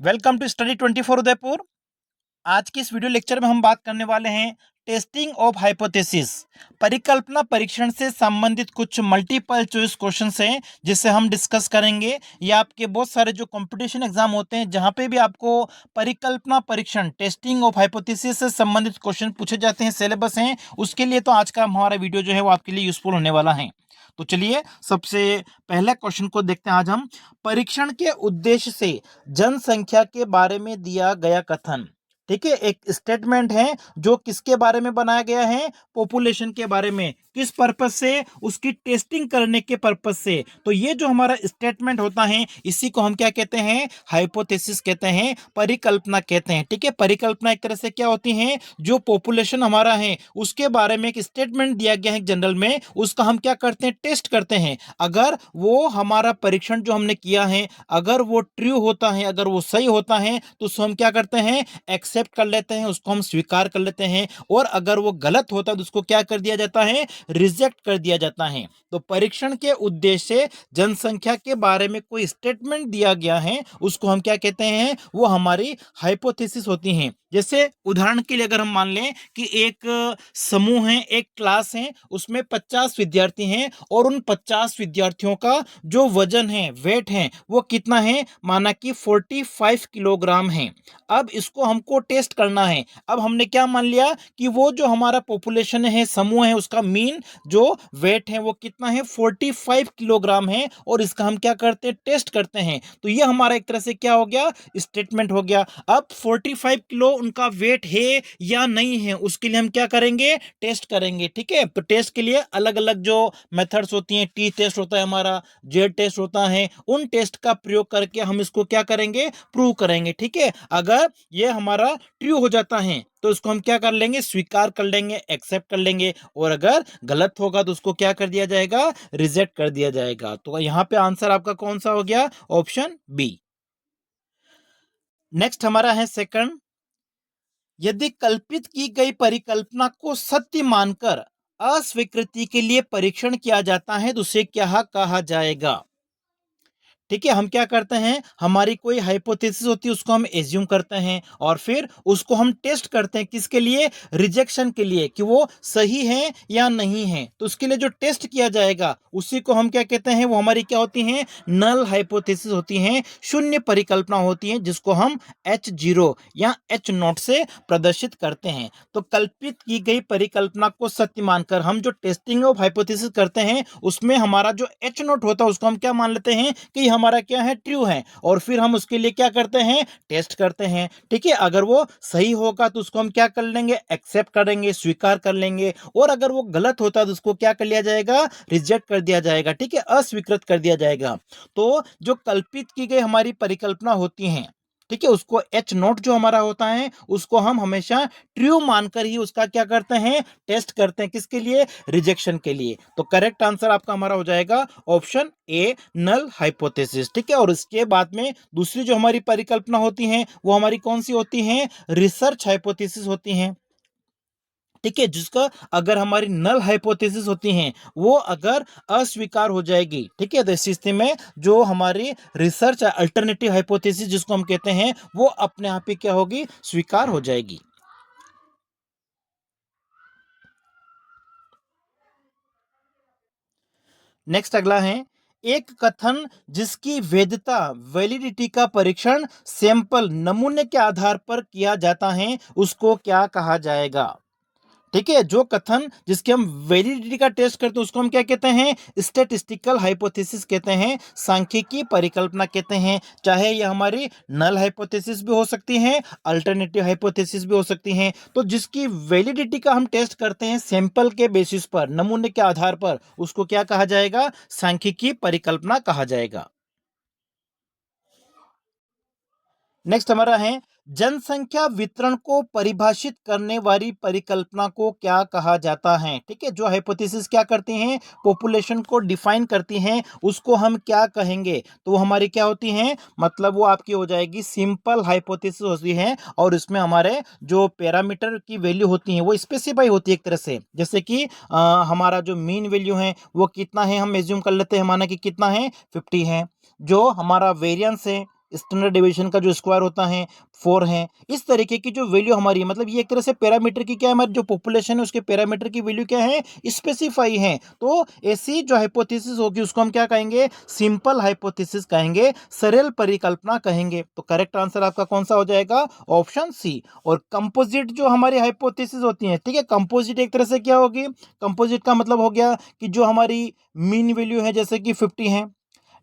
Welcome to study 24 Udaipur. आज की इस वीडियो लेक्चर में हम बात करने वाले हैं टेस्टिंग ऑफ हाइपोथेसिस। परिकल्पना परीक्षण से संबंधित कुछ मल्टीपल चॉइस क्वेश्चंस हैं जिसे हम डिस्कस करेंगे। ये आपके बहुत सारे जो कंपटीशन एग्जाम होते हैं जहां पे भी आपको परिकल्पना परीक्षण टेस्टिंग ऑफ हाइपोथेसिस से संबंधित क्वेश्चन पूछे जाते हैं, सिलेबस हैं उसके लिए। तो आज का हमारा वीडियो जो है वो आपके लिए यूजफुल होने वाला है। तो चलिए सबसे पहले क्वेश्चन को देखते हैं आज हम। परीक्षण के उद्देश्य से जनसंख्या के बारे में दिया गया कथन। ठीक है, एक स्टेटमेंट है जो किसके बारे में बनाया गया है? पॉपुलेशन के बारे में। किस पर्पस से? उसकी टेस्टिंग करने के पर्पस से। तो ये जो हमारा स्टेटमेंट होता है इसी को हम क्या कहते हैं? हाइपोथेसिस कहते हैं, परिकल्पना कहते हैं। ठीक है, परिकल्पना एक तरह से क्या होती है? जो पॉपुलेशन हमारा है उसके बारे में एक स्टेटमेंट दिया गया है जनरल में, उसका हम क्या करते हैं? टेस्ट करते हैं। अगर वो हमारा परीक्षण जो हमने किया है अगर वो ट्रू होता है, अगर वो सही होता है तो उसको हम क्या करते हैं? एक्सेप्ट कर लेते हैं, उसको हम स्वीकार कर लेते हैं। और अगर वो गलत होता है तो उसको क्या कर दिया जाता है? रिजेक्ट कर दिया जाता है। तो परीक्षण के उद्देश्य से जनसंख्या के बारे में कोई स्टेटमेंट दिया गया है उसको हम क्या कहते हैं? वो हमारी हाइपोथेसिस होती हैं। जैसे उदाहरण के लिए अगर हम मान लें कि एक समूह है, एक क्लास है, उसमें 50 विद्यार्थी हैं और उन 50 विद्यार्थियों का जो वजन है, वेट है, वो कितना है? माना कि 45 किलोग्राम है। अब इसको हमको टेस्ट करना है। अब हमने क्या मान लिया कि वो जो हमारा पॉपुलेशन है, समूह है, उसका मीन जो वेट है वो कितना है? 45 किलोग्राम है। और इसका हम क्या करते हैं? टेस्ट करते हैं। तो ये हमारा एक तरह से क्या हो गया? स्टेटमेंट हो गया। अब 45 किलो उनका वेट है या नहीं है उसके लिए हम क्या करेंगे? टेस्ट करेंगे। ठीक है, तो टेस्ट के लिए अलग अलग जो मेथड्स होती हैं, टी टेस्ट होता है हमारा, जेड टेस्ट होता है, उन टेस्ट का प्रयोग करके हम इसको क्या करेंगे? प्रूव करेंगे। ठीक है, अगर ये हमारा ट्रू हो जाता है तो इसको हम क्या कर लेंगे? स्वीकार कर लेंगे, एक्सेप्ट कर लेंगे। और अगर गलत होगा तो उसको क्या कर दिया जाएगा? रिजेक्ट कर दिया जाएगा। तो यहाँ पे आंसर आपका कौन सा हो गया? Option B. नेक्स्ट हमारा है सेकंड। यदि कल्पित की गई परिकल्पना को सत्य मानकर अस्वीकृति के लिए परीक्षण किया जाता है तो उसे क्या कहा जाएगा? ठीक है, हम क्या करते हैं? हमारी कोई हाइपोथेसिस होती है उसको हम एज्यूम करते हैं और फिर उसको हम टेस्ट करते हैं। किसके लिए? रिजेक्शन के लिए, कि वो सही है या नहीं है। तो उसके लिए जो टेस्ट किया जाएगा उसी को हम क्या कहते हैं? वो हमारी क्या होती है? नल हाइपोथेसिस होती हैं, शून्य परिकल्पना होती है, जिसको हम H0 या H0 से प्रदर्शित करते हैं। तो कल्पित की गई परिकल्पना को सत्य मानकर हम जो टेस्टिंग ऑफ हाइपोथेसिस करते हैं उसमें हमारा जो H0 होता है उसको हम क्या मान लेते हैं? कि हमारा क्या है? ट्रू है। और फिर हम उसके लिए क्या करते हैं? टेस्ट करते हैं। ठीक है, अगर वो सही होगा तो उसको हम क्या कर लेंगे? एक्सेप्ट करेंगे, स्वीकार कर लेंगे। और अगर वो गलत होता है तो उसको क्या कर लिया जाएगा? रिजेक्ट कर दिया जाएगा। ठीक है, अस्वीकृत कर दिया जाएगा। तो जो कल्पित की गई हमारी परिकल्पना होती हैं, ठीक है, उसको H0 जो हमारा होता है उसको हम हमेशा ट्रू मानकर ही उसका क्या करते हैं? टेस्ट करते हैं। किसके लिए? रिजेक्शन के लिए। तो करेक्ट आंसर आपका हमारा हो जाएगा ऑप्शन ए, नल हाइपोथेसिस। ठीक है, और इसके बाद में दूसरी जो हमारी परिकल्पना होती हैं वो हमारी कौन सी होती हैं? रिसर्च हाइपोथेसिस होती हैं। ठीक है, जिसका अगर हमारी नल हाइपोथेसिस होती हैं वो अगर अस्वीकार हो जाएगी, ठीक है, तो इस स्थिति में जो हमारी रिसर्च अल्टरनेटिव हाइपोथेसिस जिसको हम कहते हैं वो अपने आप ही क्या होगी? स्वीकार हो जाएगी। नेक्स्ट अगला है, एक कथन जिसकी वैधता वैलिडिटी का परीक्षण सैंपल नमूने के आधार पर किया जाता है उसको क्या कहा जाएगा? ठीक है, जो कथन जिसके हम वैलिडिटी का टेस्ट करते हैं उसको हम क्या कहते हैं? स्टैटिस्टिकल हाइपोथेसिस कहते हैं, सांख्यिकी परिकल्पना कहते हैं। चाहे ये हमारी नल हाइपोथेसिस भी हो सकती है, अल्टरनेटिव हाइपोथेसिस भी हो सकती हैं। तो जिसकी वैलिडिटी का हम टेस्ट करते हैं सैंपल के बेसिस पर, नमूने के आधार पर, उसको क्या कहा जाएगा? सांख्यिकी परिकल्पना कहा जाएगा। नेक्स्ट हमारा है, जनसंख्या वितरण को परिभाषित करने वाली परिकल्पना को क्या कहा जाता है? ठीक है, जो हाइपोथेसिस क्या करती हैं? पॉपुलेशन को डिफाइन करती हैं, उसको हम क्या कहेंगे? तो वो हमारी क्या होती हैं? मतलब वो आपकी हो जाएगी सिंपल हाइपोथेसिस होती है। और इसमें हमारे जो पैरामीटर की वैल्यू होती है वो स्पेसिफाई होती है एक तरह से। जैसे कि हमारा जो मीन वैल्यू है वो कितना है? हम एज्यूम कर लेते हैं, माना कि कितना है? 50 है। जो हमारा वेरियंस है स्टैंडर्ड डेविएशन का जो स्क्वायर होता है 4 है। इस तरीके की जो वैल्यू हमारी है, मतलब ये एक तरह से पैरामीटर की क्या है, हमारी जो पॉपुलेशन है उसके पैरामीटर की वैल्यू क्या है, स्पेसिफाई है। तो ऐसी जो हाइपोथेसिस होगी उसको हम क्या कहेंगे, सिंपल हाइपोथेसिस कहेंगे, सरल परिकल्पना कहेंगे। तो करेक्ट आंसर आपका कौन सा हो जाएगा, ऑप्शन सी। और कंपोजिट जो हमारी हाइपोथेसिस होती है, ठीक है, कंपोजिट एक तरह से क्या होगी, कंपोजिट का मतलब हो गया कि जो हमारी मीन वैल्यू है जैसे कि 50 है,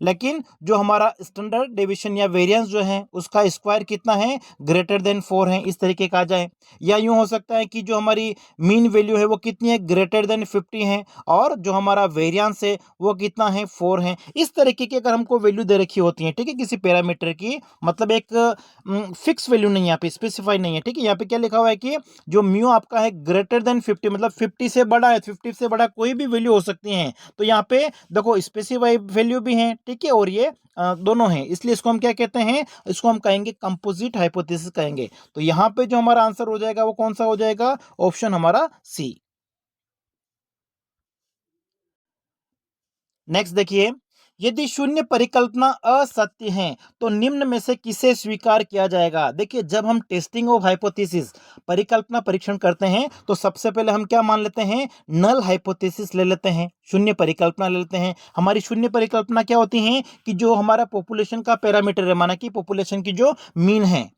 लेकिन जो हमारा स्टैंडर्ड डेविएशन या वेरिएंस जो है उसका स्क्वायर कितना है, ग्रेटर देन 4 है, इस तरीके का आ जाए। या यूं हो सकता है कि जो हमारी मीन वैल्यू है वो कितनी है, ग्रेटर देन 50 है, और जो हमारा वेरिएंस है वो कितना है, 4 है। इस तरीके की अगर हमको वैल्यू दे रखी होती है, ठीक है, किसी पैरामीटर की, मतलब एक फिक्स वैल्यू नहीं, यहाँ पे स्पेसिफाई नहीं है, ठीक है। यहाँ पे क्या लिखा हुआ है कि जो म्यू आपका है ग्रेटर देन 50, मतलब 50 से बड़ा है, 50 से बड़ा कोई भी वैल्यू हो सकती है। तो यहाँ पे देखो स्पेसिफाई वैल्यू भी है, ठीक है, और ये दोनों हैं, इसलिए इसको हम क्या कहते हैं, इसको हम कहेंगे कंपोजिट हाइपोथेसिस कहेंगे। तो यहाँ पे जो हमारा आंसर हो जाएगा वो कौन सा हो जाएगा, ऑप्शन हमारा सी। नेक्स्ट देखिए, यदि शून्य परिकल्पना असत्य है तो निम्न में से किसे स्वीकार किया जाएगा। देखिए, जब हम टेस्टिंग ऑफ हाइपोथेसिस परिकल्पना परीक्षण करते हैं तो सबसे पहले हम क्या मान लेते हैं, नल हाइपोथेसिस ले लेते हैं, शून्य परिकल्पना ले लेते हैं। हमारी शून्य परिकल्पना क्या होती है कि जो हमारा पॉपुलेशन का पैरामीटर है, माना कि पॉपुलेशन की जो मीन है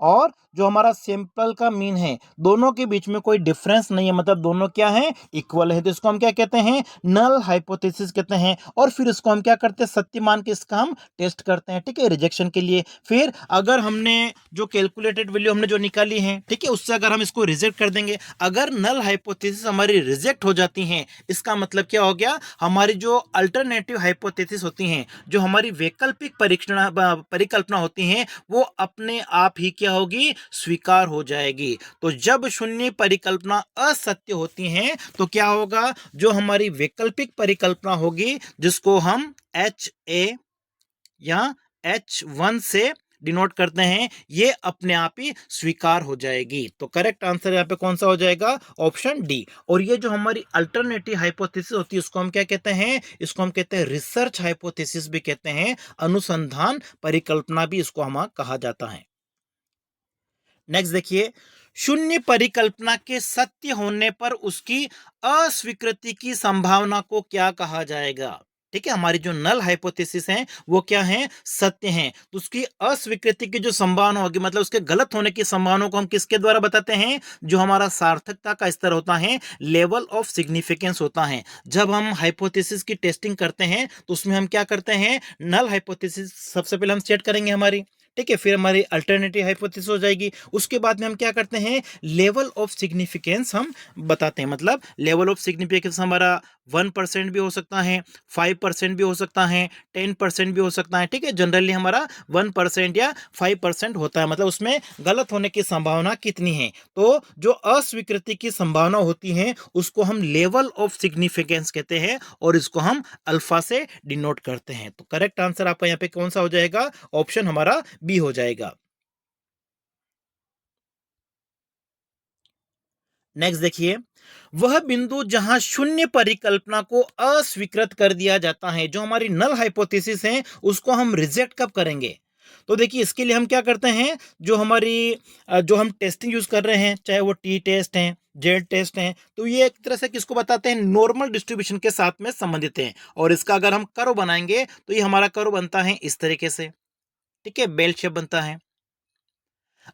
और जो हमारा सैंपल का मीन है, दोनों के बीच में कोई डिफरेंस नहीं है, मतलब दोनों क्या है, इक्वल है। तो इसको हम क्या कहते हैं, नल हाइपोथेसिस कहते हैं। और फिर इसको हम क्या करते हैं, सत्य मान के इसका हम टेस्ट करते हैं, ठीक है, रिजेक्शन के लिए। फिर अगर हमने जो कैलकुलेटेड वैल्यू हमने जो निकाली है, ठीक है, उससे अगर हम इसको रिजेक्ट कर देंगे, अगर नल हाइपोथेसिस हमारी रिजेक्ट हो जाती है, इसका मतलब क्या हो गया, हमारी जो अल्टरनेटिव हाइपोथेसिस होती हैं, जो हमारी वैकल्पिक परीक्षण परिकल्पना होती हैं, वो अपने आप ही क्या होगी, स्वीकार हो जाएगी। तो जब शून्य परिकल्पना असत्य होती हैं तो क्या होगा, जो हमारी वैकल्पिक परिकल्पना होगी जिसको हम HA या H1 से डिनोट करते हैं, ये अपने आप ही स्वीकार हो जाएगी। तो करेक्ट आंसर यहाँ पे कौन सा हो जाएगा, ऑप्शन डी। और ये जो हमारी अल्टरनेटिव हाइपोथेसिस होती है उसको हम क्या कहते हैं, इसको हम कहते हैं रिसर्च हाइपोथेसिस भी कहते हैं, अनुसंधान परिकल्पना भी इसको हम कहा जाता है। नेक्स्ट देखिए, शून्य परिकल्पना के सत्य होने पर उसकी अस्वीकृति की संभावना को क्या कहा जाएगा। ठीक है, हमारी जो नल हाइपोथेसिस है वो क्या है, सत्य है, तो उसकी अस्वीकृति की जो संभावना होगी, मतलब उसके गलत होने की संभावना को हम किसके द्वारा बताते हैं, जो हमारा सार्थकता का स्तर होता है, लेवल ऑफ सिग्निफिकेंस होता है। जब हम हाइपोथेसिस की टेस्टिंग करते हैं तो उसमें हम क्या करते हैं, नल हाइपोथेसिस सबसे पहले हम सेट करेंगे हमारी, ठीक है, फिर हमारी अल्टरनेटिव हाइपोथेसिस हो जाएगी, उसके बाद में हम क्या करते हैं, लेवल ऑफ सिग्निफिकेंस हम बताते हैं। मतलब लेवल ऑफ सिग्निफिकेंस हमारा 1% भी हो सकता है, 5% भी हो सकता है, 10% भी हो सकता है, ठीक है, जनरली हमारा 1% या 5% होता है, मतलब उसमें गलत होने की संभावना कितनी है। तो जो अस्वीकृति की संभावना होती है उसको हम लेवल ऑफ सिग्निफिकेंस कहते हैं, और इसको हम अल्फा से डिनोट करते हैं। तो करेक्ट आंसर आपका यहाँ पे कौन सा हो जाएगा, ऑप्शन हमारा बी हो जाएगा। नेक्स्ट देखिए, वह बिंदु जहां शून्य परिकल्पना को अस्वीकृत कर दिया जाता है, जो हमारी नल हाइपोथेसिस है उसको हम रिजेक्ट कब करेंगे। तो देखिए, इसके लिए हम क्या करते हैं, जो हमारी जो हम टेस्टिंग यूज कर रहे हैं, चाहे वो टी टेस्ट है, जेड टेस्ट है, तो ये एक तरह से किसको बताते हैं, नॉर्मल डिस्ट्रीब्यूशन के साथ में संबंधित है। और इसका अगर हम कर्व बनाएंगे तो ये हमारा कर्व बनता है इस तरीके से, ठीक है, बेल शेप बनता है।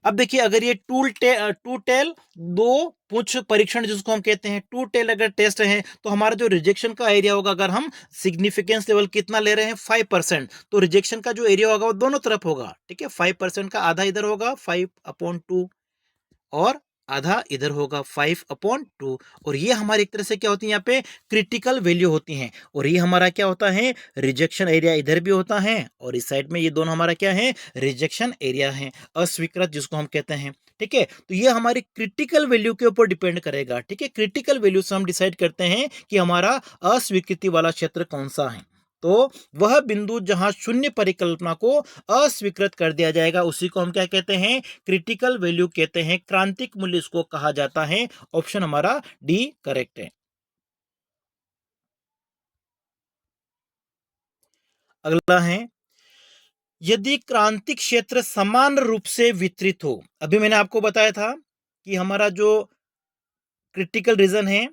अब देखिए, अगर ये टू टेल दो पूछ परीक्षण जिसको हम कहते हैं, टू टेल अगर टेस्ट है, तो हमारा जो रिजेक्शन का एरिया होगा, अगर हम सिग्निफिकेंस लेवल कितना ले रहे हैं, 5%, तो रिजेक्शन का जो एरिया होगा वो दोनों तरफ होगा, ठीक है, 5% का आधा इधर होगा 5/2, और आधा इधर होगा 5/2। और ये हमारी एक तरह से क्या होती है, यहाँ पे क्रिटिकल वैल्यू होती हैं। और ये हमारा क्या होता है, रिजेक्शन एरिया इधर भी होता है, और इस साइड में ये दोनों हमारा क्या है, रिजेक्शन एरिया है, अस्वीकृत जिसको हम कहते हैं, ठीक है। तो ये हमारी क्रिटिकल वैल्यू के ऊपर डिपेंड करेगा, ठीक है, क्रिटिकल वैल्यू से हम डिसाइड करते हैं कि हमारा अस्वीकृति वाला क्षेत्र कौन सा है। तो वह बिंदु जहां शून्य परिकल्पना को अस्वीकृत कर दिया जाएगा उसी को हम क्या कहते हैं, क्रिटिकल वैल्यू कहते हैं, क्रांतिक मूल्य इसको कहा जाता है। ऑप्शन हमारा डी करेक्ट है। अगला है, यदि क्रांतिक क्षेत्र समान रूप से वितरित हो, अभी मैंने आपको बताया था कि हमारा जो क्रिटिकल रीजन है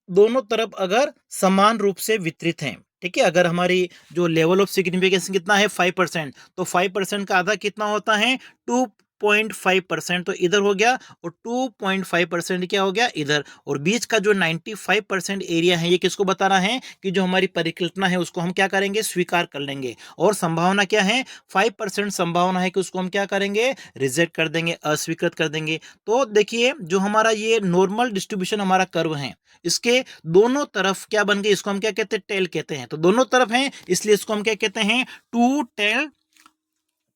दोनों तरफ अगर समान रूप से वितरित हैं, ठीक है, अगर हमारी जो लेवल ऑफ सिग्निफिकेंस कितना है 5%, तो 5% का आधा कितना होता है 2.5%, तो इधर हो गया, और 2.5% क्या हो गया इधर, और बीच का जो 95% एरिया है ये किसको बता रहा है कि जो हमारी परिकल्पना है उसको हम क्या करेंगे स्वीकार कर लेंगे, और संभावना क्या है 5% संभावना है कि उसको हम क्या करेंगे रिजेक्ट कर देंगे, अस्वीकृत कर देंगे। तो देखिए जो हमारा ये नॉर्मल डिस्ट्रीब्यूशन हमारा कर्व है इसके दोनों तरफ क्या बन गए, इसको हम क्या कहते हैं टेल कहते हैं, तो दोनों तरफ हैं इसलिए इसको हम क्या कहते हैं टू टेल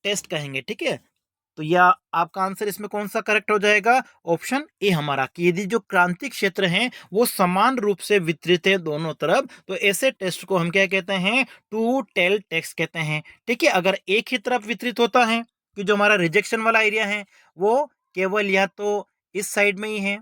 टेस्ट कहेंगे, ठीक है। तो या आपका आंसर इसमें कौन सा करेक्ट हो जाएगा, ऑप्शन ए हमारा, कि यदि जो क्रांतिक क्षेत्र हैं वो समान रूप से वितरित है दोनों तरफ, तो ऐसे टेस्ट को हम क्या कहते हैं टू टेल टेस्ट कहते हैं, ठीक है। अगर एक ही तरफ वितरित होता है कि जो हमारा रिजेक्शन वाला एरिया है वो केवल या तो इस साइड में ही है,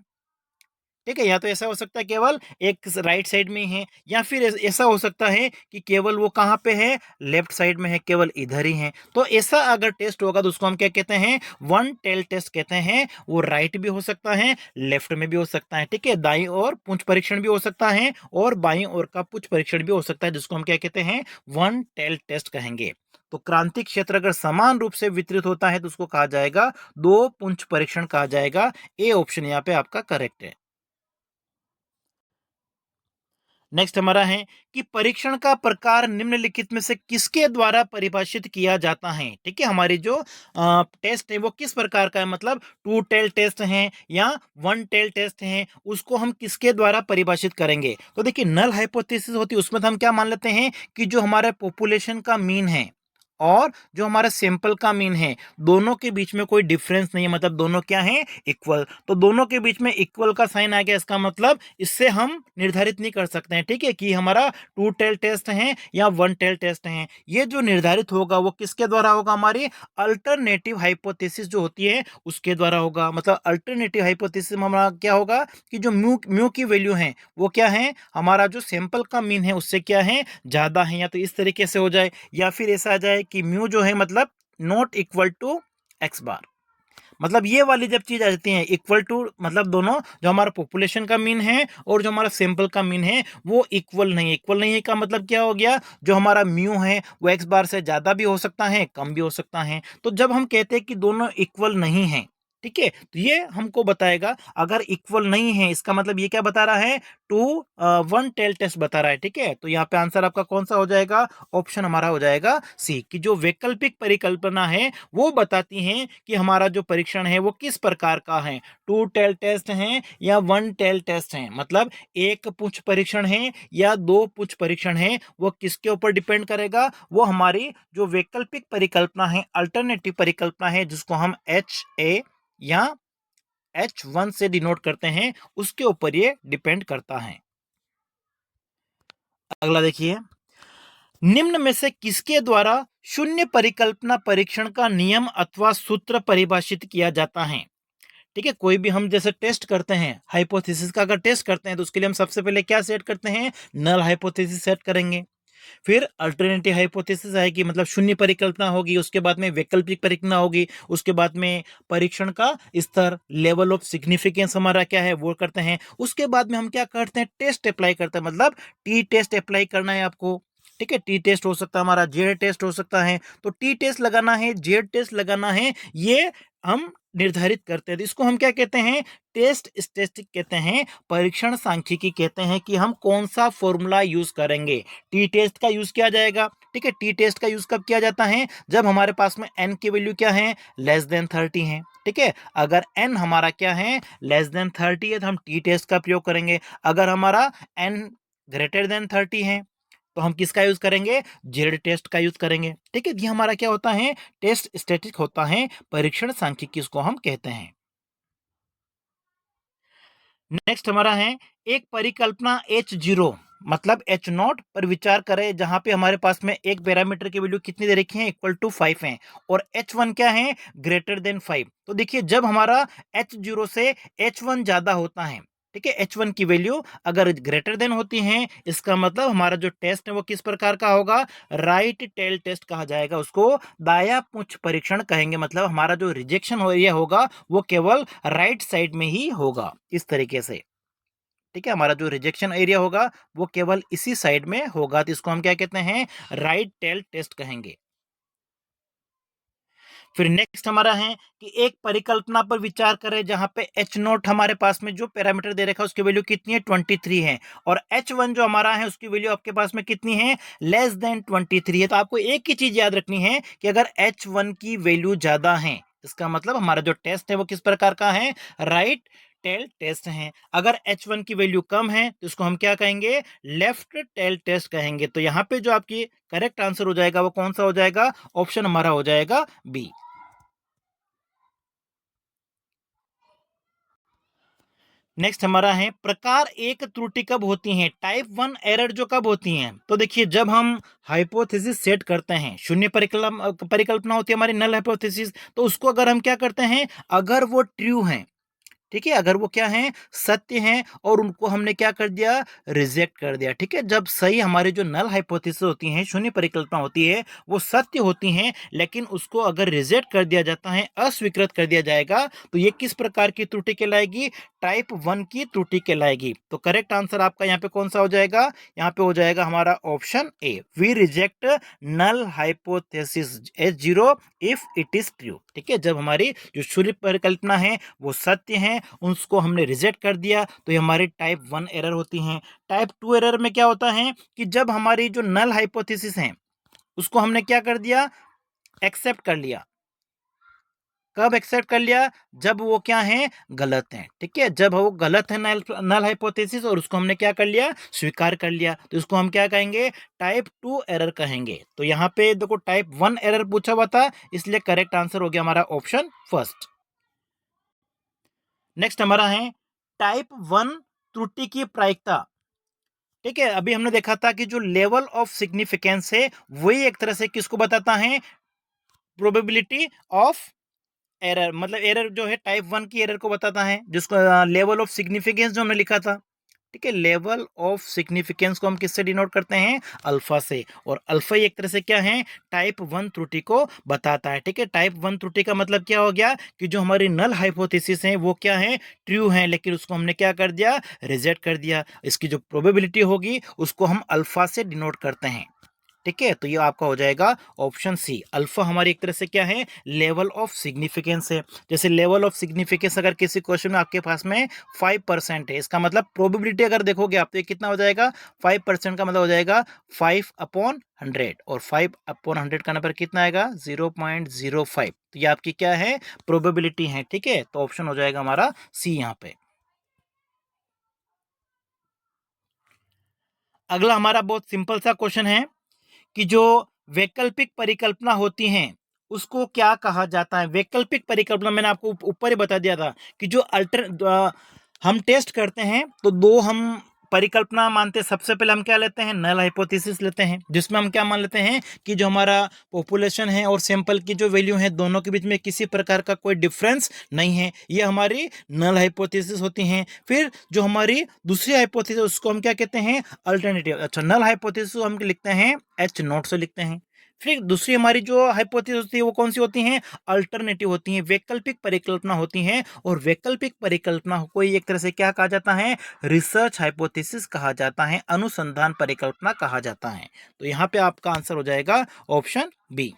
ठीक है, या तो ऐसा हो सकता है केवल एक राइट साइड में है, या फिर ऐसा हो सकता है कि केवल वो कहाँ पे है लेफ्ट साइड में है, केवल इधर ही है। तो ऐसा अगर टेस्ट होगा तो उसको हम क्या कहते हैं वन टेल टेस्ट कहते हैं। वो राइट भी हो सकता है लेफ्ट में भी हो सकता है, ठीक है, दाई और पूंछ परीक्षण भी हो सकता है और बाई और का पूंछ परीक्षण भी हो सकता है, जिसको हम क्या कहते हैं वन टेल टेस्ट कहेंगे। तो क्रांतिक क्षेत्र अगर समान रूप से वितरित होता है तो उसको कहा जाएगा दो पुंछ परीक्षण कहा जाएगा। ए ऑप्शन यहाँ पे आपका करेक्ट है। नेक्स्ट हमारा है कि परीक्षण का प्रकार निम्नलिखित में से किसके द्वारा परिभाषित किया जाता है, ठीक है, हमारी जो टेस्ट है वो किस प्रकार का है, मतलब टू टेल टेस्ट है या वन टेल टेस्ट है, उसको हम किसके द्वारा परिभाषित करेंगे। तो देखिए नल हाइपोथेसिस होती है उसमें तो हम क्या मान लेते हैं कि जो हमारे पॉपुलेशन का मीन है और जो हमारा सैंपल का मीन है दोनों के बीच में कोई डिफरेंस नहीं है, मतलब दोनों क्या है इक्वल, तो दोनों के बीच में इक्वल का साइन आ गया, इसका मतलब इससे हम निर्धारित नहीं कर सकते हैं, ठीक है, कि हमारा टू टेल टेस्ट है या वन टेल टेस्ट है। ये जो निर्धारित होगा वो किसके द्वारा होगा, हमारी अल्टरनेटिव हाइपोथेसिस जो होती है उसके द्वारा होगा। मतलब अल्टरनेटिव हाइपोथेसिस में हमारा क्या होगा कि जो म्यू म्यू की वैल्यू है वो क्या है हमारा जो सैंपल का मीन है उससे क्या है ज्यादा है, या तो इस तरीके से हो जाए, या फिर ऐसा आ जाए कि म्यू जो है मतलब नॉट इक्वल टू एक्स बार, मतलब ये वाली जब चीज आ जाती है इक्वल टू, मतलब दोनों जो हमारा पॉपुलेशन का मीन है और जो हमारा सैंपल का मीन है वो इक्वल नहीं है। इक्वल नहीं है का मतलब क्या हो गया, जो हमारा म्यू है वो एक्स बार से ज्यादा भी हो सकता है कम भी हो सकता है। तो जब हम कहते हैं कि दोनों इक्वल नहीं है, ठीक है, तो ये हमको बताएगा अगर इक्वल नहीं है इसका मतलब ये क्या बता रहा है टू वन टेल टेस्ट बता रहा है, ठीक है। तो यहाँ पे आंसर आपका कौन सा हो जाएगा, ऑप्शन हमारा हो जाएगा सी, कि जो वैकल्पिक परिकल्पना है वो बताती है कि हमारा जो परीक्षण है वो किस प्रकार का है, टू टेल टेस्ट है या वन टेल टेस्ट है, मतलब एक पुंछ परीक्षण है या दो पुंछ परीक्षण है, वो किसके ऊपर डिपेंड करेगा, वो हमारी जो वैकल्पिक परिकल्पना है अल्टरनेटिव परिकल्पना है जिसको हम एच ए या H1 से डिनोट करते हैं उसके ऊपर ये डिपेंड करता है। अगला देखिए, निम्न में से किसके द्वारा शून्य परिकल्पना परीक्षण का नियम अथवा सूत्र परिभाषित किया जाता है, ठीक है। कोई भी हम जैसे टेस्ट करते हैं हाइपोथेसिस का अगर टेस्ट करते हैं तो उसके लिए हम सबसे पहले क्या सेट करते हैं नल हाइपोथेसिस सेट करेंगे, फिर अल्टरनेटिव हाइपोथेसिस आएगी मतलब शून्य परिकल्पना होगी, उसके बाद में वैकल्पिक परिकल्पना होगी, उसके बाद में परीक्षण का स्तर लेवल ऑफ सिग्निफिकेंस हमारा क्या है वो करते हैं, उसके बाद में हम क्या करते हैं टेस्ट अप्लाई करते हैं, मतलब टी टेस्ट अप्लाई करना है आपको, ठीक है। टी टेस्ट हो सकता है हमारा, जेड टेस्ट हो सकता है, तो टी टेस्ट लगाना है जेड टेस्ट लगाना है, ये हम निर्धारित करते हैं, तो इसको हम क्या कहते हैं टेस्ट स्टैटिस्टिक कहते हैं, परीक्षण सांख्यिकी कहते हैं कि हम कौन सा फॉर्मूला यूज करेंगे। टी टेस्ट का यूज किया जाएगा, ठीक है, टी टेस्ट का यूज कब किया जाता है जब हमारे पास में एन की वैल्यू क्या है लेस देन 30 है, ठीक है। अगर एन हमारा क्या है लेस देन 30 है तो हम टी टेस्ट का प्रयोग करेंगे, अगर हमारा एन ग्रेटर देन 30 है तो हम किसका यूज करेंगे जेड टेस्ट का यूज करेंगे, ठीक है। ये हमारा क्या होता है टेस्ट स्टैटिक होता है, परीक्षण सांख्यिकी इसको हम कहते हैं। नेक्स्ट हमारा है एक परिकल्पना H0 मतलब H0 पर विचार करें जहां पे हमारे पास में एक पैरामीटर की वैल्यू कितनी दे रखी है इक्वल टू 5 है और H1 क्या है ग्रेटर देन 5। तो देखिए जब हमारा H0 से H1 ज्यादा होता है ठीक है, H1 की वैल्यू अगर ग्रेटर देन होती है, इसका मतलब हमारा जो टेस्ट है वो किस प्रकार का होगा, राइट टेल टेस्ट कहा जाएगा, उसको दाया पूंछ परीक्षण कहेंगे। मतलब हमारा जो रिजेक्शन एरिया होगा वो केवल राइट साइड में ही होगा, इस तरीके से। ठीक है, हमारा जो रिजेक्शन एरिया होगा वो केवल इसी साइड में होगा, तो इसको हम क्या कहते हैं, राइट टेल टेस्ट कहेंगे। फिर नेक्स्ट हमारा है कि एक परिकल्पना पर विचार करें जहां पे एच नोट हमारे पास में जो पैरामीटर दे रखा है उसकी वैल्यू कितनी है, 23 है, और H1 जो हमारा है उसकी वैल्यू आपके पास में कितनी है, लेस देन 23 है। तो आपको एक ही चीज याद रखनी है कि अगर H1 की वैल्यू ज्यादा है, इसका मतलब हमारा जो टेस्ट है वो किस प्रकार का है, राइट टेल टेस्ट है। अगर H1 की वैल्यू कम है तो इसको हम क्या कहेंगे, लेफ्ट टेल टेस्ट कहेंगे। तो यहाँ पे जो आपकी करेक्ट आंसर हो जाएगा वो कौन सा हो जाएगा, ऑप्शन हमारा हो जाएगा बी। नेक्स्ट हमारा है प्रकार एक त्रुटि कब होती है, टाइप 1 एरर जो कब होती हैं। तो देखिए, जब हम हाइपोथेसिस सेट करते हैं, शून्य परिकल्पना होती है हमारी नल हाइपोथेसिस, तो उसको अगर हम क्या करते हैं, अगर वो ट्रू है, ठीक है, अगर वो क्या है, सत्य हैं, और उनको हमने क्या कर दिया, रिजेक्ट कर दिया। ठीक है, जब सही हमारी जो नल हाइपोथेसिस होती हैं, शून्य परिकल्पना होती है, वो सत्य होती हैं, लेकिन उसको अगर रिजेक्ट कर दिया जाता है, अस्वीकृत कर दिया जाएगा, तो ये किस प्रकार की त्रुटि कहलाएगी, टाइप 1 की त्रुटि कहलाएगी। तो करेक्ट आंसर आपका यहाँ पे कौन सा हो जाएगा, यहाँ पे हो जाएगा हमारा option A, we reject null hypothesis H0 if it is true. ठीक है, जब हमारी जो शून्य परिकल्पना है वो सत्य है, उसको हमने रिजेक्ट कर दिया, तो ये हमारी टाइप 1 एरर होती हैं। टाइप 2 एरर में क्या होता है कि जब हमारी जो नल हाइपोथेसिस है उसको हमने क्या कर दिया, एक्सेप्ट कर लिया। कब एक्सेप्ट कर लिया, जब वो क्या है, गलत है। ठीक है, जब वो गलत है नल हाइपोथेसिस, और उसको हमने क्या कर लिया, स्वीकार कर लिया, तो इसको हम क्या कहेंगे, टाइप 2 एरर कहेंगे। तो यहाँ पे देखो टाइप 1 एरर पूछा हुआ था, इसलिए करेक्ट आंसर हो गया हमारा ऑप्शन फर्स्ट। नेक्स्ट हमारा है टाइप 1 त्रुटि की प्रायिकता। ठीक है, अभी हमने देखा था कि जो लेवल ऑफ सिग्निफिकेंस है वही एक तरह से किसको बताता है, प्रोबेबिलिटी ऑफ एरर। मतलब एरर जो है टाइप 1 की एरर को बताता है, जिसको लेवल ऑफ सिग्निफिकेंस जो हमने लिखा था। ठीक है, लेवल ऑफ सिग्निफिकेंस को हम किससे डिनोट करते हैं, अल्फा से, और अल्फा ही एक तरह से क्या है, टाइप 1 त्रुटि को बताता है। ठीक है, टाइप 1 त्रुटि का मतलब क्या हो गया कि जो हमारी नल हाइपोथेसिस है वो क्या है, ट्रू है, लेकिन उसको हमने क्या कर दिया, रिजेक्ट कर दिया। इसकी जो प्रोबेबिलिटी होगी उसको हम अल्फा से डिनोट करते हैं। ठीक है, तो ये आपका हो जाएगा ऑप्शन सी, अल्फा हमारी एक तरह से क्या है, लेवल ऑफ सिग्निफिकेंस है। जैसे लेवल ऑफ सिग्निफिकेंस अगर किसी क्वेश्चन में आपके पास में 5% है, इसका मतलब प्रोबेबिलिटी अगर देखोगे आप तो ये कितना हो जाएगा, 5% का मतलब हो जाएगा 5/100, और 5/100 का नंबर कितना आएगा, 0.05। तो ये आपकी क्या है, प्रोबेबिलिटी है। ठीक है, तो ऑप्शन हो जाएगा हमारा सी यहाँ पे। अगला हमारा बहुत सिंपल सा क्वेश्चन है कि जो वैकल्पिक परिकल्पना होती हैं उसको क्या कहा जाता है। वैकल्पिक परिकल्पना मैंने आपको ऊपर ही बता दिया था कि जो हम टेस्ट करते हैं तो दो हम परिकल्पना मानते हैं। सबसे पहले हम क्या लेते हैं, नल हाइपोथेसिस लेते हैं, जिसमें हम क्या मान लेते हैं कि जो हमारा पॉपुलेशन है और सैंपल की जो वैल्यू है दोनों के बीच में किसी प्रकार का कोई डिफरेंस नहीं है, ये हमारी नल हाइपोथेसिस होती हैं। फिर जो हमारी दूसरी हाइपोथेसिस उसको हम क्या कहते हैं, अल्टरनेटिव। अच्छा, नल हाइपोथेसिस हम लिखते हैं H0 से लिखते हैं। फिर दूसरी हमारी जो हाइपोथेसिस होती है वो कौन सी होती हैं, अल्टरनेटिव होती हैं, वैकल्पिक परिकल्पना होती हैं। और वैकल्पिक परिकल्पना को एक तरह से क्या कहा जाता है, रिसर्च हाइपोथेसिस कहा जाता है, अनुसंधान परिकल्पना कहा जाता है। तो यहाँ पे आपका आंसर हो जाएगा ऑप्शन बी।